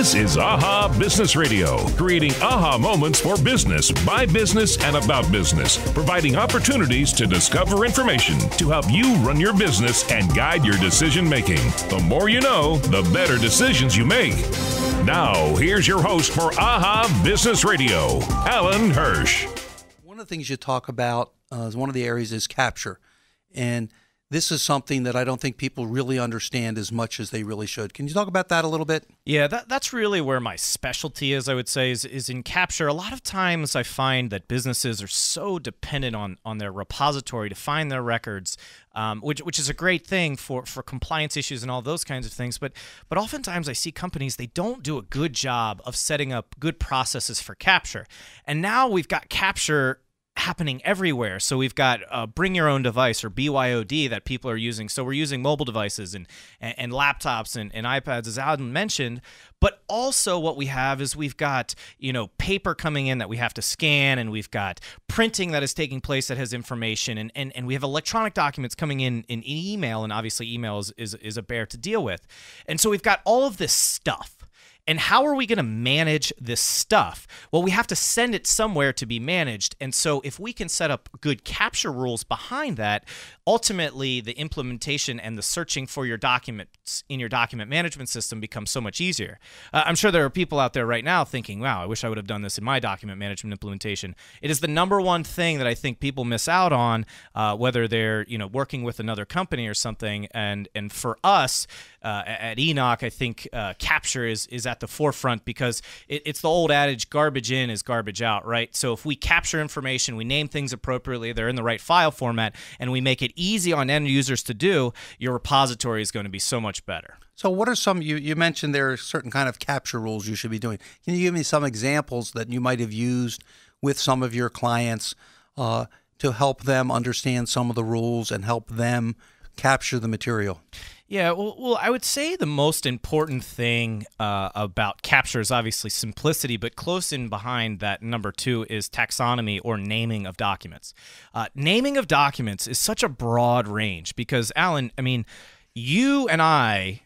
This is AHA Business Radio, creating aha moments for business, by business, and about business, providing opportunities to discover information to help you run your business and guide your decision making. The more you know, the better decisions you make. Now, here's your host for AHA Business Radio, Alan Hirsch. One of the things you talk about is one of the areas is capture. And this is something that I don't think people really understand as much as they really should. Can you talk about that a little bit? Yeah, that's really where my specialty is, I would say, is in capture. A lot of times I find that businesses are so dependent on their repository to find their records, which is a great thing for compliance issues and all those kinds of things. But oftentimes I see companies, they don't do a good job of setting up good processes for capture. And now we've got capture happening everywhere. So we've got bring your own device, or BYOD, that people are using. So we're using mobile devices and laptops and iPads, as Alan mentioned. But also what we have is we've got, paper coming in that we have to scan, and we've got printing that is taking place that has information, and we have electronic documents coming in email, and obviously email is a bear to deal with. And so we've got all of this stuff. And how are we going to manage this stuff? Well, we have to send it somewhere to be managed. And so if we can set up good capture rules behind that, ultimately the implementation and the searching for your documents in your document management system becomes so much easier. I'm sure there are people out there right now thinking, wow, I wish I would have done this in my document management implementation. It is the number one thing that I think people miss out on, whether they're working with another company or something. And for us at Enoch, I think capture is at the forefront, because it's the old adage, garbage in is garbage out, right? So if we capture information, we name things appropriately, they're in the right file format, and we make it easy on end users to do, your repository is going to be so much better. So what are some, you mentioned there are certain kind of capture rules you should be doing. Can you give me some examples that you might have used with some of your clients to help them understand some of the rules and help them capture the material? Yeah, well, I would say the most important thing about capture is obviously simplicity, but close in behind that, number two, is taxonomy, or naming of documents. Naming of documents is such a broad range because, Alan, you and I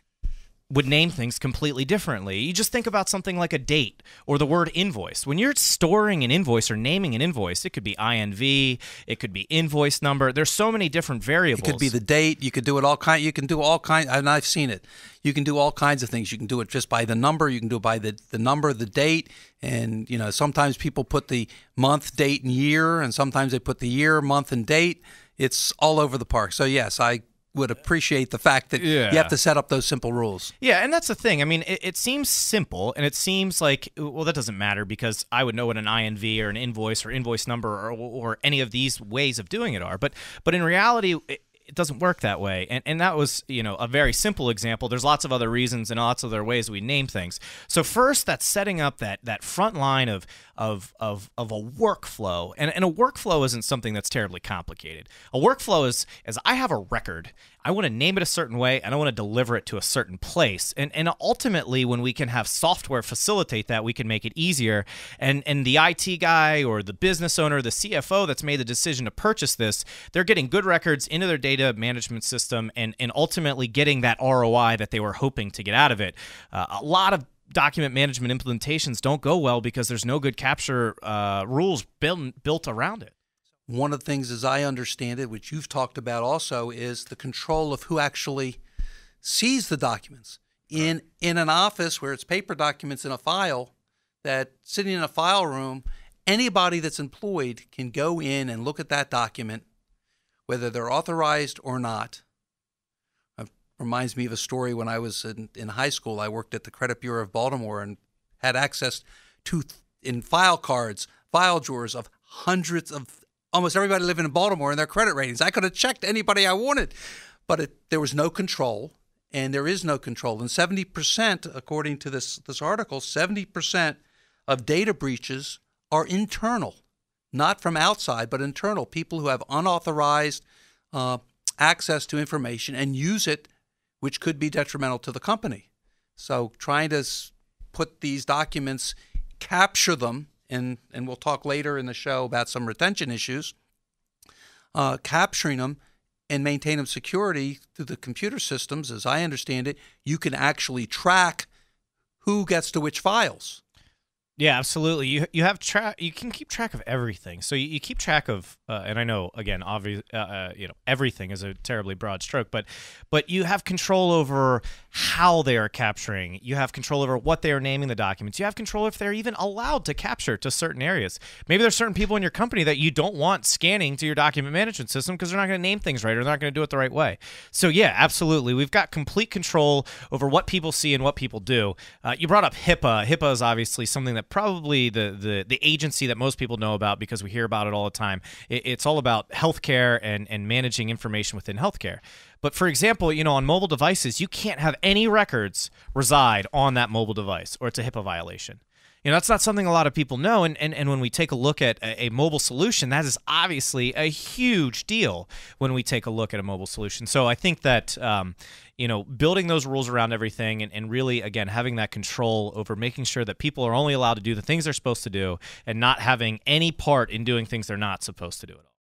would name things completely differently. You just think about something like a date or the word invoice. When you're storing an invoice or naming an invoice, it could be INV, it could be invoice number. There's so many different variables. It could be the date. You could do it all kind. You can do all kinds, and I've seen it. You can do all kinds of things. You can do it just by the number. You can do it by the number, the date, and sometimes people put the month, date, and year, and sometimes they put the year, month, and date. It's all over the park. So yes, I would appreciate the fact that you have to set up those simple rules. Yeah, and that's the thing. It seems simple, and it seems like, well, that doesn't matter because I would know what an INV or an invoice or invoice number or any of these ways of doing it are. But in reality, it doesn't work that way. And that was, a very simple example. There's lots of other reasons and lots of other ways we name things. So first, that's setting up that front line of a workflow. And a workflow isn't something that's terribly complicated. A workflow is I have a record. I want to name it a certain way, and I want to deliver it to a certain place. And ultimately, when we can have software facilitate that, we can make it easier. And the IT guy or the business owner, the CFO that's made the decision to purchase this, they're getting good records into their data management system and ultimately getting that ROI that they were hoping to get out of it. A lot of document management implementations don't go well because there's no good capture rules built around it. One of the things, as I understand it, which you've talked about also, is the control of who actually sees the documents. In an office where it's paper documents in a file, that sitting in a file room, anybody that's employed can go in and look at that document, whether they're authorized or not. It reminds me of a story when I was in high school. I worked at the Credit Bureau of Baltimore and had access to, in file cards, file drawers of hundreds of almost everybody living in Baltimore and their credit ratings. I could have checked anybody I wanted, but there was no control, and there is no control. And 70%, according to this article, 70% of data breaches are internal, not from outside, but internal. People who have unauthorized access to information and use it, which could be detrimental to the company. So trying to put these documents, capture them, and we'll talk later in the show about some retention issues, capturing them and maintain them security through the computer systems. As I understand it, you can actually track who gets to which files. Yeah, absolutely. You have you can keep track of everything. So you keep track of, and I know again, obvious, everything is a terribly broad stroke, but you have control over how they are capturing. You have control over what they are naming the documents. You have control if they're even allowed to capture to certain areas. Maybe there's certain people in your company that you don't want scanning to your document management system because they're not going to name things right or they're not going to do it the right way. So yeah, absolutely, we've got complete control over what people see and what people do. You brought up HIPAA. HIPAA is obviously something that probably the agency that most people know about because we hear about it all the time. It's all about healthcare and managing information within healthcare. But for example, on mobile devices, you can't have any records reside on that mobile device, or it's a HIPAA violation. That's not something a lot of people know. And when we take a look at a mobile solution, that is obviously a huge deal when we take a look at a mobile solution. So I think that, building those rules around everything and really, again, having that control over making sure that people are only allowed to do the things they're supposed to do and not having any part in doing things they're not supposed to do at all.